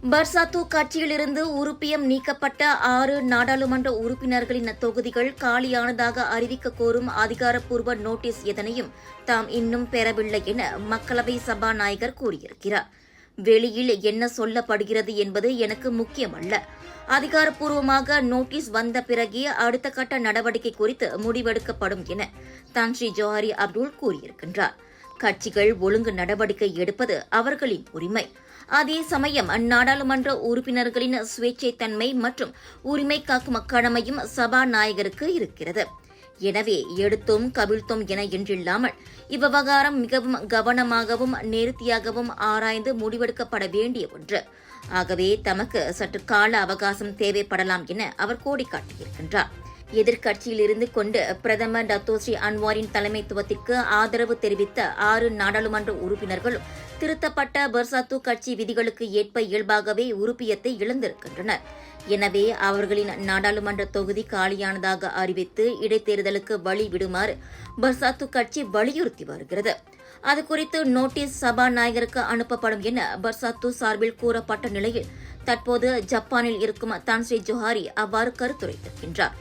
Bersatu கட்சியிலிருந்து உறுப்பியம் நீக்கப்பட்ட 6 நாடாளுமன்ற உறுப்பினர்களின் தொகுதிகள் காலியானதாக அறிவிக்க கோரும் அதிகாரப்பூர்வ நோட்டீஸ் எதனையும் தாம் இன்னும் பெறவில்லை என மக்களவை சபாநாயகர் கூறியிருக்கிறார். வெளியில் என்ன சொல்லப்படுகிறது என்பது எனக்கு முக்கியமல்ல. அதிகாரப்பூர்வமாக நோட்டீஸ் வந்த பிறகே அடுத்த கட்ட நடவடிக்கை குறித்து முடிவெடுக்கப்படும் என தான்ஸ்ரீ ஜோஹரி அப்துல் கூறியிருக்கின்றார். கட்சிகள் ஒழுங்கு நடவடிக்கை எடுப்பது அவர்களின் உரிமை. அதே சமயம் நாடாளுமன்ற உறுப்பினர்களின் சுயேட்சைத்தன்மை மற்றும் உரிமை காக்கும் கடமையும் சபாநாயகருக்கு இருக்கிறது. எனவே எடுத்தோம் கவிழ்த்தோம் என என்றில்லாமல் இவ்விவகாரம் மிகவும் கவனமாகவும் நேர்த்தியாகவும் ஆராய்ந்து முடிவெடுக்கப்பட வேண்டிய ஒன்று. ஆகவே தமக்கு சற்று கால அவகாசம் தேவைப்படலாம் என அவர் கோடிக்காட்டியிருக்கின்றார். எதிர்க்கட்சியில் இருந்து கொண்டு பிரதமர் டத்தோஸ்ரீ அன்வாரின் தலைமைத்துவத்திற்கு ஆதரவு தெரிவித்த 6 நாடாளுமன்ற உறுப்பினர்களும் திருத்தப்பட்ட பர்சாத்து கட்சி விதிகளுக்கு ஏற்ப இயல்பாகவே உறுப்பியத்தை இழந்திருக்கின்றனர். எனவே அவர்களின் நாடாளுமன்ற தொகுதி காலியானதாக அறிவித்து இடைத்தேர்தலுக்கு வழி விடுமாறு பர்சாத்து கட்சி வலியுறுத்தி வருகிறது. அதுகுறித்து நோட்டீஸ் சபாநாயகருக்கு அனுப்பப்படும் என பர்சாத்து சார்பில் கூறப்பட்ட நிலையில் தற்போது ஜப்பானில் இருக்கும் தான்ஸ்ரீ ஜோஹரி அவ்வாறு கருத்துரைத்திருக்கின்றார்.